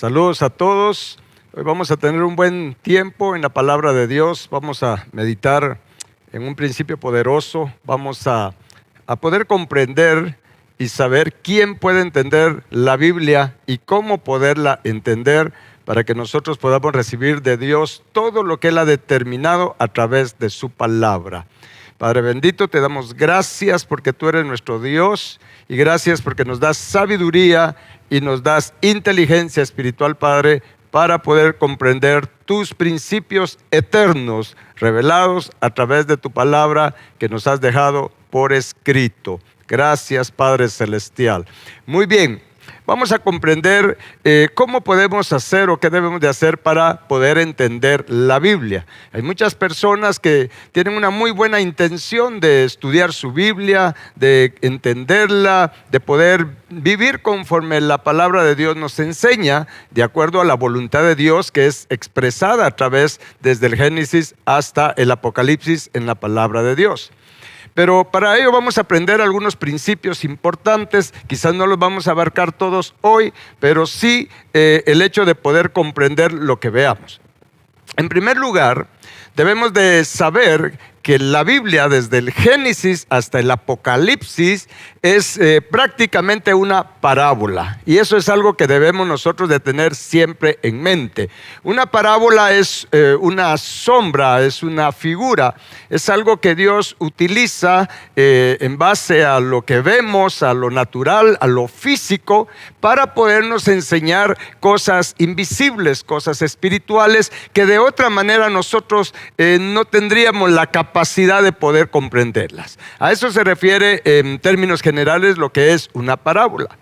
Saludos a todos. Hoy vamos a tener un buen tiempo en la palabra de Dios. Vamos a meditar en un principio poderoso. Vamos a poder comprender y saber quién puede entender la Biblia y cómo poderla entender para que nosotros podamos recibir de Dios todo lo que Él ha determinado a través de su palabra. Padre bendito, te damos gracias porque tú eres nuestro Dios y gracias porque nos das sabiduría y nos das inteligencia espiritual, Padre, para poder comprender tus principios eternos revelados a través de tu palabra que nos has dejado por escrito. Gracias, Padre Celestial. Muy bien. Vamos a comprender cómo podemos hacer o qué debemos de hacer para poder entender la Biblia. Hay muchas personas que tienen una muy buena intención de estudiar su Biblia, de entenderla, de poder vivir conforme la palabra de Dios nos enseña, de acuerdo a la voluntad de Dios que es expresada a través desde el Génesis hasta el Apocalipsis en la palabra de Dios. Pero para ello vamos a aprender algunos principios importantes, quizás no los vamos a abarcar todos hoy, pero sí el hecho de poder comprender lo que veamos. En primer lugar, debemos de saber que la Biblia, desde el Génesis hasta el Apocalipsis, es prácticamente una parábola. Y eso es algo que debemos nosotros de tener siempre en mente. Una parábola es una sombra, es una figura. Es algo que Dios utiliza en base a lo que vemos, a lo natural, a lo físico, para podernos enseñar cosas invisibles, cosas espirituales, que de otra manera nosotros no tendríamos la capacidad de poder comprenderlas. A eso se refiere en términos generales lo que es una parábola.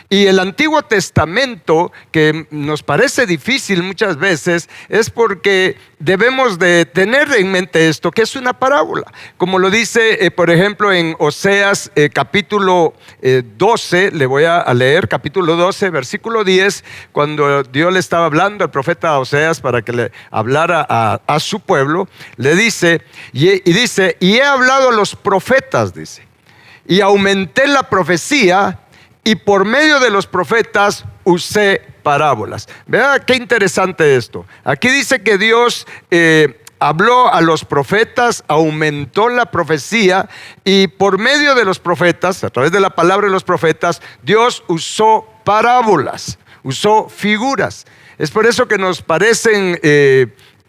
Y el Antiguo Testamento, que nos parece difícil muchas veces, es porque debemos de tener en mente esto, que es una parábola. Como lo dice, por ejemplo, en Oseas capítulo 12, le voy a leer, capítulo 12, versículo 10, cuando Dios le estaba hablando al profeta Oseas para que le hablara a su pueblo, le dice, y dice, y he hablado a los profetas, dice, y aumenté la profecía, y por medio de los profetas usé parábolas. Vean qué interesante esto. Aquí dice que Dios habló a los profetas, aumentó la profecía y por medio de los profetas, a través de la palabra de los profetas, Dios usó parábolas, usó figuras. Es por eso que nos parecen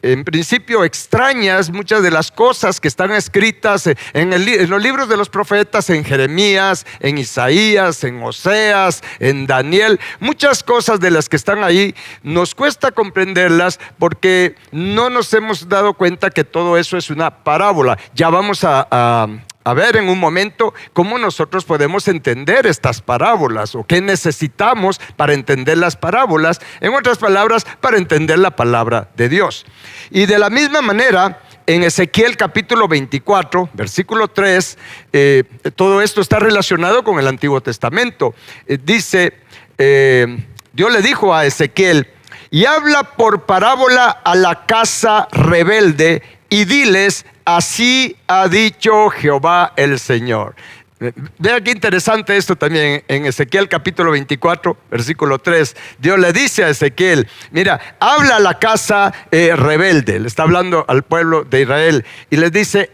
en principio extrañas muchas de las cosas que están escritas en los libros de los profetas, en Jeremías, en Isaías, en Oseas, en Daniel. Muchas cosas de las que están ahí nos cuesta comprenderlas porque no nos hemos dado cuenta que todo eso es una parábola. Ya vamos a ver en un momento cómo nosotros podemos entender estas parábolas o qué necesitamos para entender las parábolas, en otras palabras, para entender la palabra de Dios. Y de la misma manera, en Ezequiel capítulo 24, versículo 3, todo esto está relacionado con el Antiguo Testamento. Dice, Dios le dijo a Ezequiel, y habla por parábola a la casa rebelde y diles, así ha dicho Jehová el Señor. Vean qué interesante esto también en Ezequiel capítulo 24, versículo 3. Dios le dice a Ezequiel, mira, habla a la casa rebelde, le está hablando al pueblo de Israel y les dice,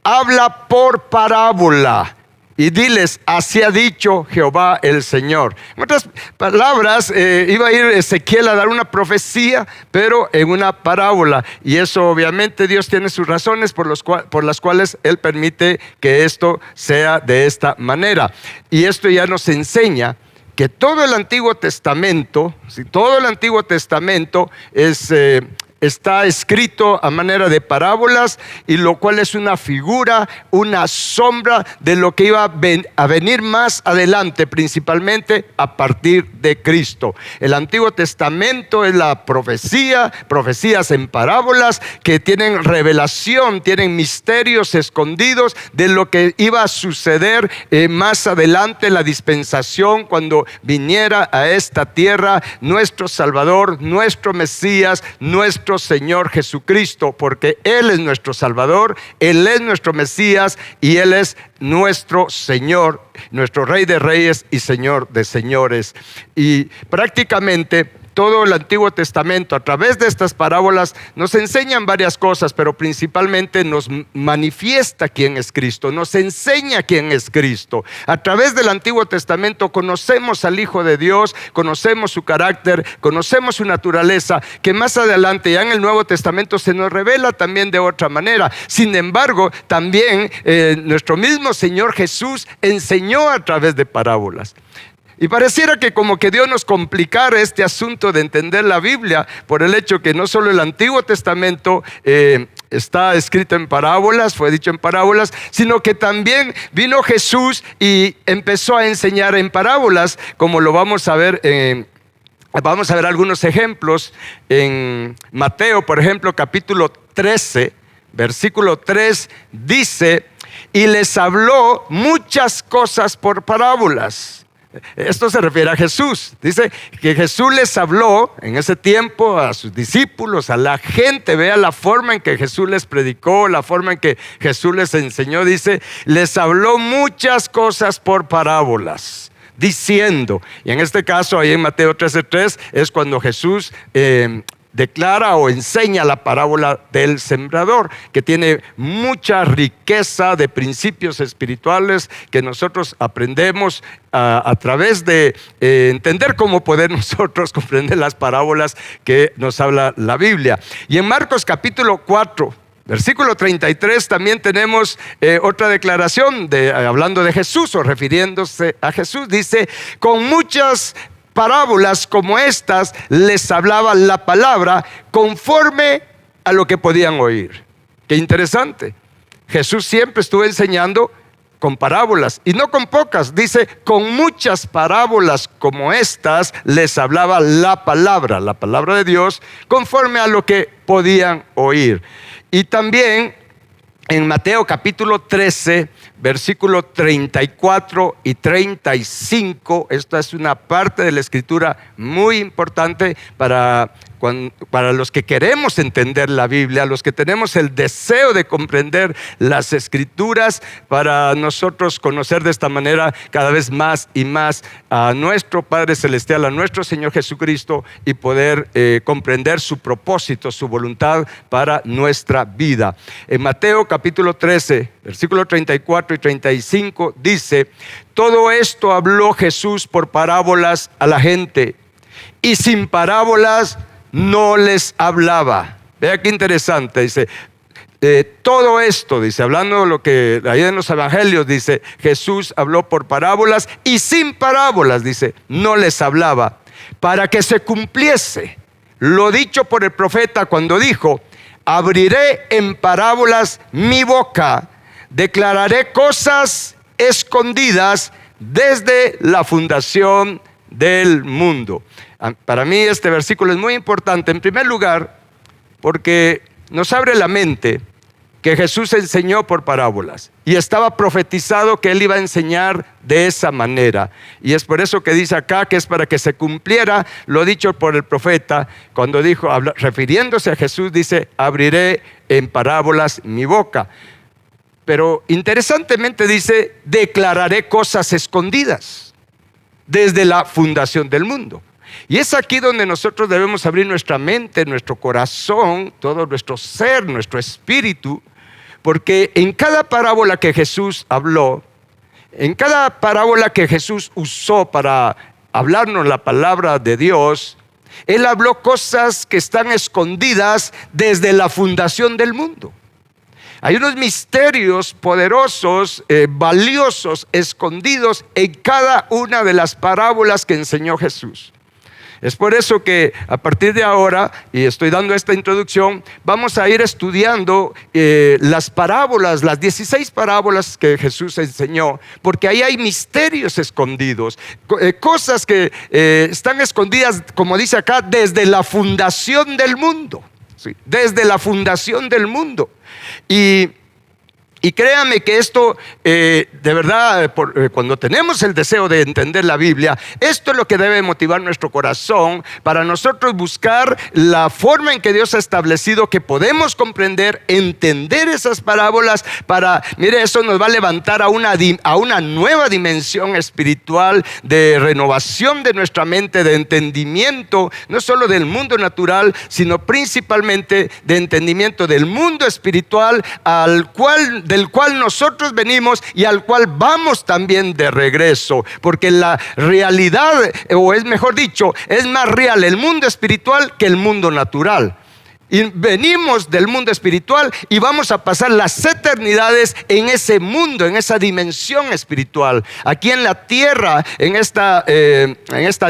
habla por parábola. Y diles, así ha dicho Jehová el Señor. En otras palabras, iba a ir Ezequiel a dar una profecía, pero en una parábola. Y eso obviamente Dios tiene sus razones por las cuales Él permite que esto sea de esta manera. Y esto ya nos enseña que todo el Antiguo Testamento, todo el Antiguo Testamento está escrito a manera de parábolas, y lo cual es una figura, una sombra de lo que iba a venir más adelante, principalmente a partir de Cristo. El Antiguo Testamento es la profecía, profecías en parábolas que tienen revelación, tienen misterios escondidos de lo que iba a suceder más adelante, la dispensación, cuando viniera a esta tierra nuestro Salvador, nuestro Mesías, nuestro nuestro Señor Jesucristo, porque Él es nuestro Salvador, Él es nuestro Mesías y Él es nuestro Señor, nuestro Rey de Reyes y Señor de Señores. Y prácticamente todo el Antiguo Testamento, a través de estas parábolas, nos enseñan varias cosas, pero principalmente nos manifiesta quién es Cristo, nos enseña quién es Cristo. A través del Antiguo Testamento conocemos al Hijo de Dios, conocemos su carácter, conocemos su naturaleza, que más adelante ya en el Nuevo Testamento se nos revela también de otra manera. Sin embargo, también nuestro mismo Señor Jesús enseñó a través de parábolas. Y pareciera que como que Dios nos complicara este asunto de entender la Biblia por el hecho que no solo el Antiguo Testamento está escrito en parábolas, fue dicho en parábolas, sino que también vino Jesús y empezó a enseñar en parábolas, como lo vamos a ver vamos a ver algunos ejemplos en Mateo, por ejemplo, capítulo 13, versículo 3, dice: y les habló muchas cosas por parábolas. Esto se refiere a Jesús. Dice que Jesús les habló en ese tiempo a sus discípulos, a la gente. Vea la forma en que Jesús les predicó, la forma en que Jesús les enseñó. Dice, les habló muchas cosas por parábolas, diciendo, y en este caso ahí en Mateo 13:3 es cuando Jesús declara o enseña la parábola del sembrador, que tiene mucha riqueza de principios espirituales que nosotros aprendemos a través de entender cómo poder nosotros comprender las parábolas que nos habla la Biblia. Y en Marcos capítulo 4, versículo 33 también tenemos otra declaración hablando de Jesús o refiriéndose a Jesús. Dice, con muchas parábolas como estas les hablaba la palabra conforme a lo que podían oír. Qué interesante. Jesús siempre estuvo enseñando con parábolas y no con pocas. Dice, con muchas parábolas como estas les hablaba la palabra de Dios, conforme a lo que podían oír. Y también en Mateo capítulo 13, versículo 34 y 35, esta es una parte de la Escritura muy importante para los que queremos entender la Biblia, los que tenemos el deseo de comprender las Escrituras, para nosotros conocer de esta manera cada vez más y más a nuestro Padre Celestial, a nuestro Señor Jesucristo, y poder comprender su propósito, su voluntad para nuestra vida. En Mateo capítulo 13, versículo 34 y 35 dice, todo esto habló Jesús por parábolas a la gente, y sin parábolas no les hablaba. Vea qué interesante, dice, todo esto, dice, hablando de lo que ahí en los evangelios, dice, Jesús habló por parábolas y sin parábolas, dice, no les hablaba, para que se cumpliese lo dicho por el profeta cuando dijo, abriré en parábolas mi boca, declararé cosas escondidas desde la fundación del mundo. Para mí este versículo es muy importante, en primer lugar, porque nos abre la mente que Jesús enseñó por parábolas y estaba profetizado que Él iba a enseñar de esa manera. Y es por eso que dice acá que es para que se cumpliera lo dicho por el profeta cuando dijo, refiriéndose a Jesús, dice, abriré en parábolas mi boca. Pero interesantemente dice, declararé cosas escondidas desde la fundación del mundo. Y es aquí donde nosotros debemos abrir nuestra mente, nuestro corazón, todo nuestro ser, nuestro espíritu, porque en cada parábola que Jesús habló, en cada parábola que Jesús usó para hablarnos la palabra de Dios, Él habló cosas que están escondidas desde la fundación del mundo. Hay unos misterios poderosos, valiosos, escondidos en cada una de las parábolas que enseñó Jesús. Es por eso que a partir de ahora, y estoy dando esta introducción, vamos a ir estudiando las parábolas, las 16 parábolas que Jesús enseñó, porque ahí hay misterios escondidos, cosas que están escondidas, como dice acá, desde la fundación del mundo. Sí, desde la fundación del mundo. Y Y créame que esto, de verdad, cuando tenemos el deseo de entender la Biblia, esto es lo que debe motivar nuestro corazón para nosotros buscar la forma en que Dios ha establecido que podemos comprender, entender esas parábolas mire, eso nos va a levantar a una nueva dimensión espiritual de renovación de nuestra mente, de entendimiento, no solo del mundo natural, sino principalmente de entendimiento del mundo espiritual del cual nosotros venimos y al cual vamos también de regreso, porque la realidad, o es mejor dicho, es más real el mundo espiritual que el mundo natural. Y venimos del mundo espiritual y vamos a pasar las eternidades en ese mundo, en esa dimensión espiritual. Aquí en la tierra, en esta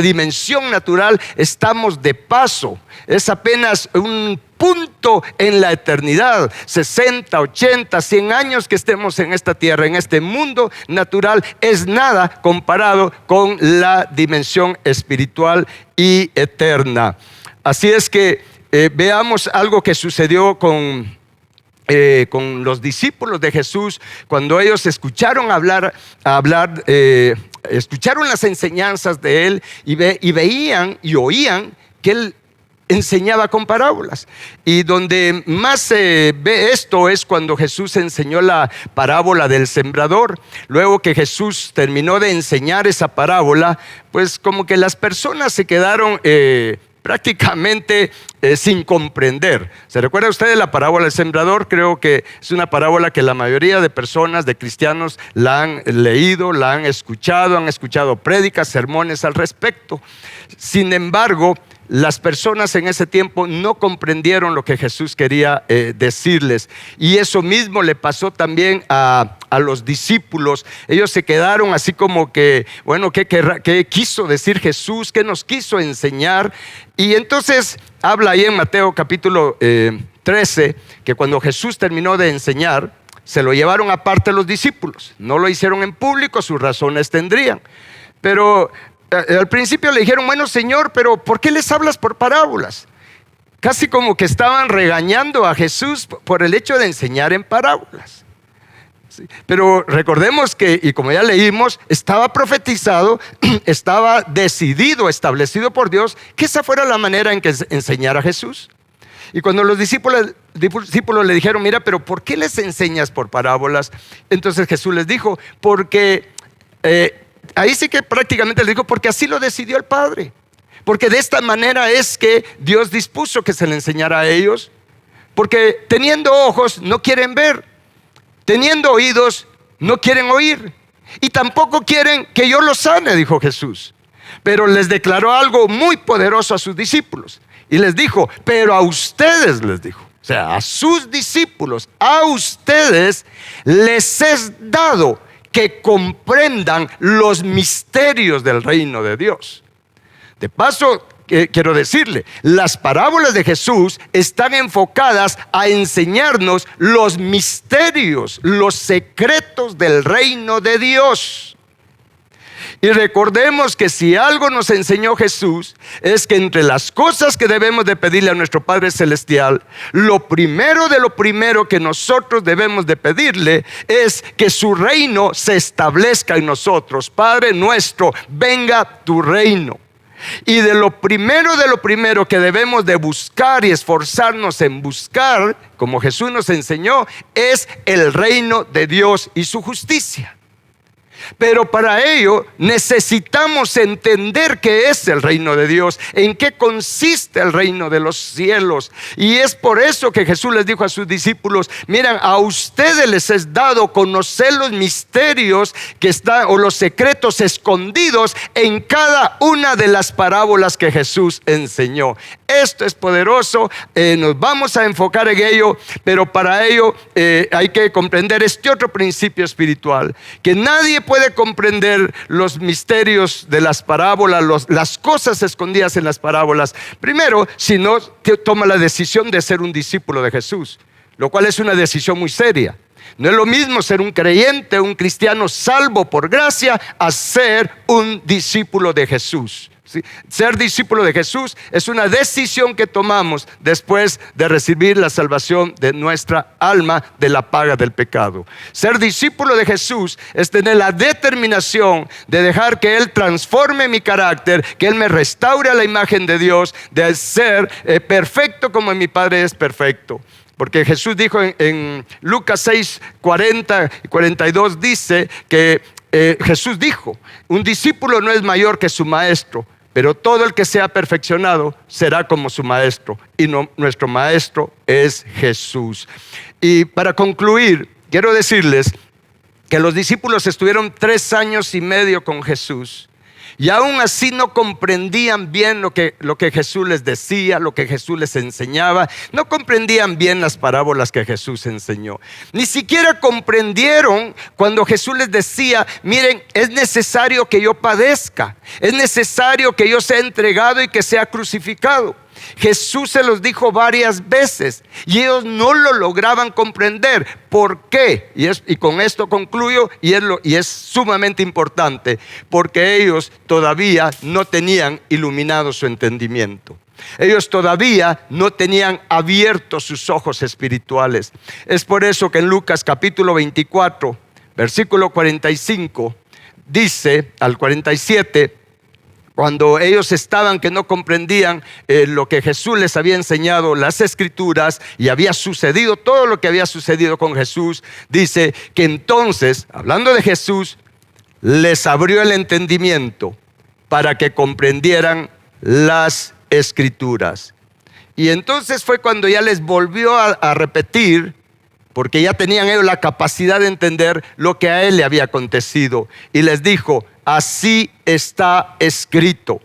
dimensión natural, estamos de paso. Es apenas un punto en la eternidad. 60, 80, 100 años que estemos en esta tierra, en este mundo natural, es nada comparado con la dimensión espiritual y eterna. Así es que veamos algo que sucedió con los discípulos de Jesús cuando ellos escucharon escucharon las enseñanzas de Él y veían y oían que Él enseñaba con parábolas. Y donde más se ve esto es cuando Jesús enseñó la parábola del sembrador. Luego que Jesús terminó de enseñar esa parábola, pues como que las personas se quedaron prácticamente sin comprender. ¿Se recuerda usted de la parábola del sembrador? Creo que es una parábola que la mayoría de personas, de cristianos, la han leído, la han escuchado prédicas, sermones al respecto. Sin embargo, las personas en ese tiempo no comprendieron lo que Jesús quería decirles. Y eso mismo le pasó también a los discípulos. Ellos se quedaron así como que, bueno, ¿qué quiso decir Jesús? ¿Qué nos quiso enseñar? Y entonces habla ahí en Mateo capítulo 13, que cuando Jesús terminó de enseñar, se lo llevaron aparte los discípulos. No lo hicieron en público, sus razones tendrían. Pero al principio le dijeron, bueno, Señor, pero ¿por qué les hablas por parábolas? Casi como que estaban regañando a Jesús por el hecho de enseñar en parábolas. Sí. Pero recordemos que, y como ya leímos, estaba profetizado, estaba decidido, establecido por Dios, que esa fuera la manera en que enseñara Jesús. Y cuando los discípulos le dijeron, mira, pero ¿por qué les enseñas por parábolas? Entonces Jesús les dijo, porque ahí sí que prácticamente le dijo, porque así lo decidió el Padre. Porque de esta manera es que Dios dispuso que se le enseñara a ellos. Porque teniendo ojos no quieren ver, teniendo oídos no quieren oír, y tampoco quieren que yo los sane, dijo Jesús. Pero les declaró algo muy poderoso a sus discípulos. Y les dijo, pero a ustedes les dijo, o sea, a sus discípulos, a ustedes les es dado que comprendan los misterios del reino de Dios. De paso, quiero decirle, las parábolas de Jesús están enfocadas a enseñarnos los misterios, los secretos del reino de Dios. Y recordemos que si algo nos enseñó Jesús es que entre las cosas que debemos de pedirle a nuestro Padre Celestial, lo primero de lo primero que nosotros debemos de pedirle es que su reino se establezca en nosotros. Padre nuestro, venga tu reino. Y de lo primero que debemos de buscar y esforzarnos en buscar, como Jesús nos enseñó, es el reino de Dios y su justicia. Pero para ello necesitamos entender qué es el reino de Dios, en qué consiste el reino de los cielos. Y es por eso que Jesús les dijo a sus discípulos, miren, a ustedes les es dado conocer los misterios que están, o los secretos escondidos en cada una de las parábolas que Jesús enseñó. Esto es poderoso, nos vamos a enfocar en ello, pero para ello hay que comprender este otro principio espiritual, que nadie puede comprender los misterios de las parábolas, las cosas escondidas en las parábolas, primero, si no toma la decisión de ser un discípulo de Jesús, lo cual es una decisión muy seria. No es lo mismo ser un creyente, un cristiano salvo por gracia, a ser un discípulo de Jesús. ¿sí? Ser discípulo de Jesús es una decisión que tomamos después de recibir la salvación de nuestra alma de la paga del pecado. Ser discípulo de Jesús es tener la determinación de dejar que Él transforme mi carácter, que Él me restaure a la imagen de Dios, de ser perfecto como mi Padre es perfecto. Porque Jesús dijo en Lucas 6, 40 y 42, dice que Jesús dijo: un discípulo no es mayor que su maestro, pero todo el que sea perfeccionado será como su maestro. Y nuestro maestro es Jesús. Y para concluir, quiero decirles que los discípulos estuvieron 3 años y medio con Jesús. Y aún así no comprendían bien lo que Jesús les decía, lo que Jesús les enseñaba. No comprendían bien las parábolas que Jesús enseñó. Ni siquiera comprendieron cuando Jesús les decía: miren, es necesario que yo padezca, es necesario que yo sea entregado y que sea crucificado. Jesús se los dijo varias veces y ellos no lo lograban comprender. ¿Por qué? Y con esto concluyo, y es sumamente importante, porque ellos todavía no tenían iluminado su entendimiento. Ellos todavía no tenían abiertos sus ojos espirituales. Es por eso que en Lucas capítulo 24, versículo 45, dice al 47, cuando ellos estaban que no comprendían lo que Jesús les había enseñado, las Escrituras, y había sucedido todo lo que había sucedido con Jesús, dice que entonces, hablando de Jesús, les abrió el entendimiento para que comprendieran las Escrituras. Y entonces fue cuando ya les volvió a repetir, porque ya tenían ellos la capacidad de entender lo que a él le había acontecido, y les dijo: así está escrito,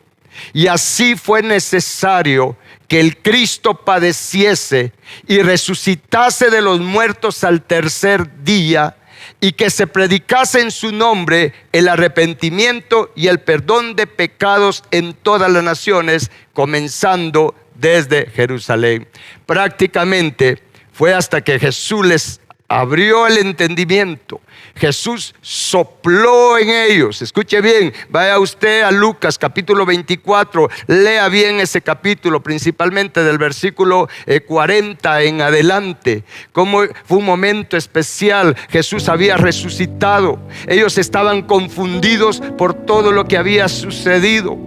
y así fue necesario que el Cristo padeciese y resucitase de los muertos al tercer día, y que se predicase en su nombre el arrepentimiento y el perdón de pecados en todas las naciones, comenzando desde Jerusalén. Prácticamente fue hasta que Jesús les abrió el entendimiento. Jesús sopló en ellos. Escuche bien, vaya usted a Lucas capítulo 24, lea bien ese capítulo, principalmente del versículo 40 en adelante. Como fue un momento especial. Jesús había resucitado. Ellos estaban confundidos por todo lo que había sucedido.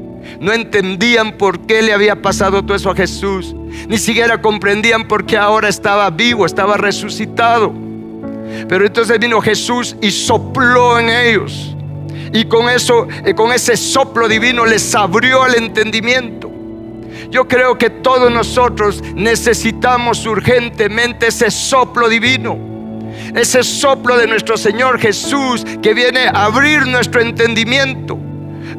No entendían por qué le había pasado todo eso a Jesús. Ni siquiera comprendían por qué ahora estaba vivo, estaba resucitado. Pero entonces vino Jesús y sopló en ellos. Y con eso, con ese soplo divino, les abrió el entendimiento. Yo creo que todos nosotros necesitamos urgentemente ese soplo divino. Ese soplo de nuestro Señor Jesús, que viene a abrir nuestro entendimiento,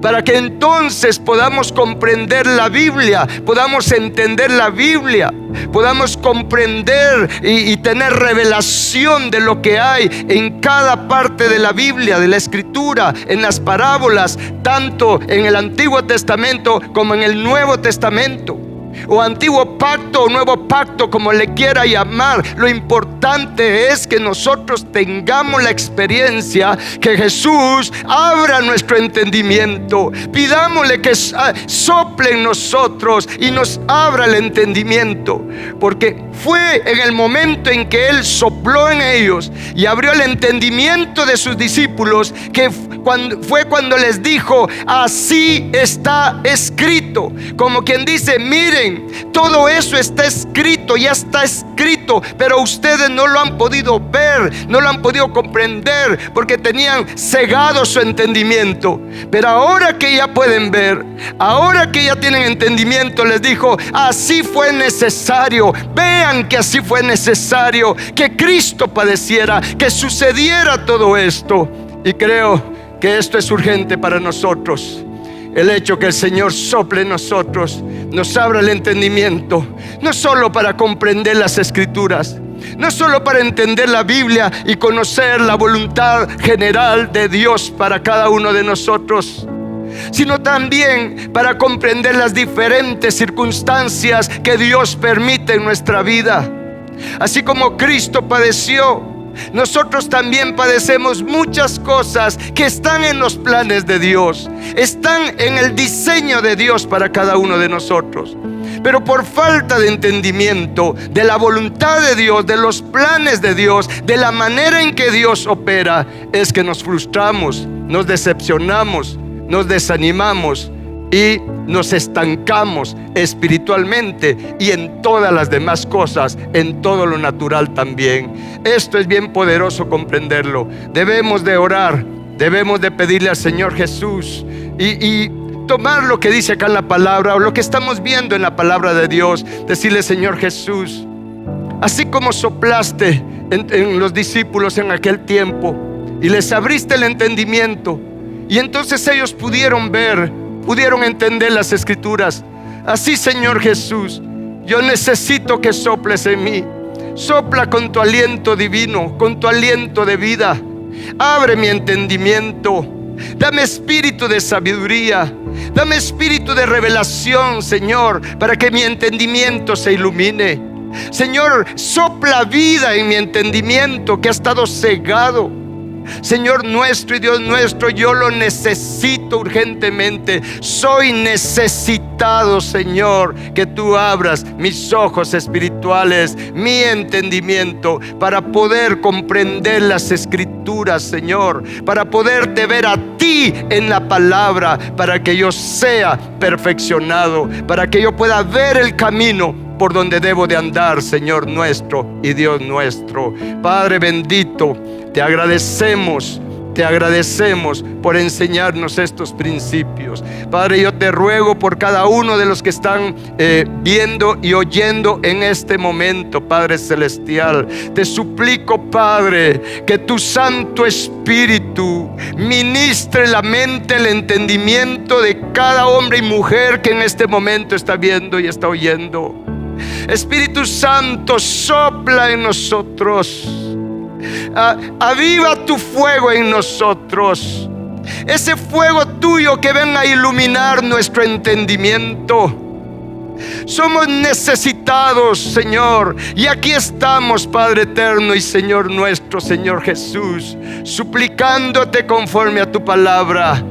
para que entonces podamos comprender la Biblia, podamos entender la Biblia, podamos comprender y tener revelación de lo que hay en cada parte de la Biblia, de la Escritura, en las parábolas, tanto en el Antiguo Testamento como en el Nuevo Testamento, o Antiguo Pacto o Nuevo Pacto, como le quiera llamar. Lo importante es que nosotros tengamos la experiencia, que Jesús abra nuestro entendimiento. Pidámosle que sople en nosotros y nos abra el entendimiento, porque fue en el momento en que Él sopló en ellos y abrió el entendimiento de sus discípulos, que fue cuando les dijo: así está escrito. Como quien dice: miren, todo eso está escrito, ya está escrito, pero ustedes no lo han podido ver, no lo han podido comprender, porque tenían cegado su entendimiento. Pero ahora que ya pueden ver, ahora que ya tienen entendimiento, les dijo: así fue necesario. Vean que así fue necesario que Cristo padeciera, que sucediera todo esto. Y creo que esto es urgente para nosotros. El hecho que el Señor sople en nosotros, nos abra el entendimiento, no solo para comprender las Escrituras, no solo para entender la Biblia y conocer la voluntad general de Dios para cada uno de nosotros, sino también para comprender las diferentes circunstancias que Dios permite en nuestra vida. Así como Cristo padeció, nosotros también padecemos muchas cosas que están en los planes de Dios, están en el diseño de Dios para cada uno de nosotros. Pero por falta de entendimiento de la voluntad de Dios, de los planes de Dios, de la manera en que Dios opera, es que nos frustramos, nos decepcionamos, nos desanimamos y nos estancamos espiritualmente y en todas las demás cosas, en todo lo natural también. Esto es bien poderoso comprenderlo. Debemos de orar, debemos de pedirle al Señor Jesús y tomar lo que dice acá en la palabra, o lo que estamos viendo en la palabra de Dios, decirle: Señor Jesús, así como soplaste en los discípulos en aquel tiempo y les abriste el entendimiento, y entonces ellos pudieron ver, pudieron entender las Escrituras, así, Señor Jesús, yo necesito que soples en mí. Sopla con tu aliento divino, con tu aliento de vida. Abre mi entendimiento. Dame espíritu de sabiduría. Dame espíritu de revelación, Señor, para que mi entendimiento se ilumine. Señor, sopla vida en mi entendimiento que ha estado cegado. Señor nuestro y Dios nuestro, yo lo necesito urgentemente. Soy necesitado, Señor, que tú abras mis ojos espirituales, mi entendimiento, para poder comprender las Escrituras, Señor, para poderte ver a ti en la palabra, para que yo sea perfeccionado, para que yo pueda ver el camino por donde debo de andar, Señor nuestro y Dios nuestro. Padre bendito, te agradecemos por enseñarnos estos principios. Padre, yo te ruego por cada uno de los que están viendo y oyendo en este momento, Padre celestial. Te suplico, Padre, que tu Santo Espíritu ministre la mente, el entendimiento de cada hombre y mujer que en este momento está viendo y está oyendo. Espíritu Santo, sopla en nosotros. Aviva tu fuego en nosotros, ese fuego tuyo que venga a iluminar nuestro entendimiento. Somos necesitados, Señor, y aquí estamos, Padre eterno y Señor nuestro, Señor Jesús, suplicándote conforme a tu palabra.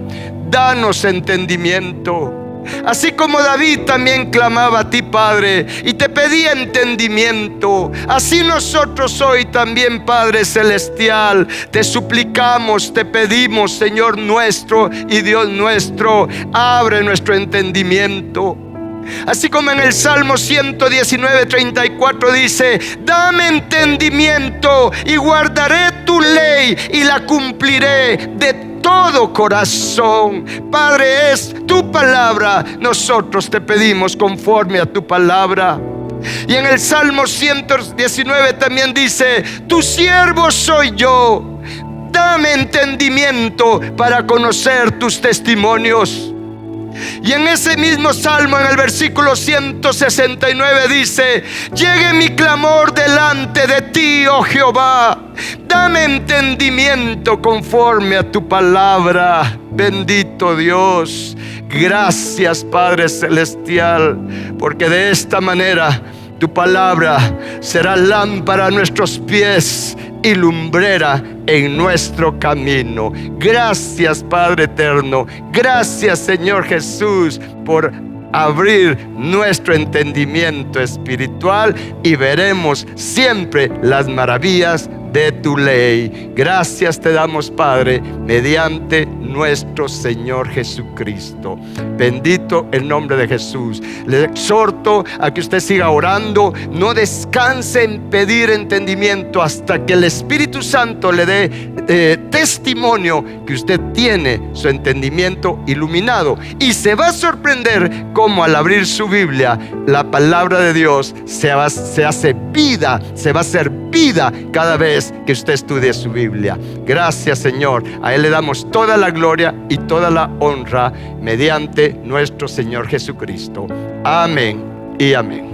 Danos entendimiento. Así como David también clamaba a ti, Padre, y te pedía entendimiento, así nosotros hoy también, Padre celestial, te suplicamos, te pedimos, Señor nuestro y Dios nuestro, abre nuestro entendimiento. Así como en el Salmo 119:34 dice: dame entendimiento y guardaré tu ley y la cumpliré de todo corazón. Padre, es tu palabra, nosotros te pedimos conforme a tu palabra. Y en el Salmo 119 también dice: tu siervo soy yo, dame entendimiento para conocer tus testimonios. Y en ese mismo salmo, en el versículo 169 dice: llegue mi clamor delante de ti, oh Jehová, dame entendimiento conforme a tu palabra. Bendito Dios, gracias Padre celestial, porque de esta manera tu palabra será lámpara a nuestros pies y lumbrera en nuestro camino. Gracias, Padre eterno. Gracias, Señor Jesús, por abrir nuestro entendimiento espiritual y veremos siempre las maravillas de tu ley. Gracias te damos, Padre, mediante nuestro Señor Jesucristo. Bendito el nombre de Jesús. Le exhorto a que usted siga orando. No descanse en pedir entendimiento hasta que el Espíritu Santo le dé testimonio que usted tiene su entendimiento iluminado, y se va a sorprender cómo al abrir su Biblia, la palabra de Dios se hace vida, se va a hacer vida cada vez que usted estudie su Biblia. Gracias, Señor. A Él le damos toda la gloria y toda la honra mediante nuestro Señor Jesucristo. Amén y amén.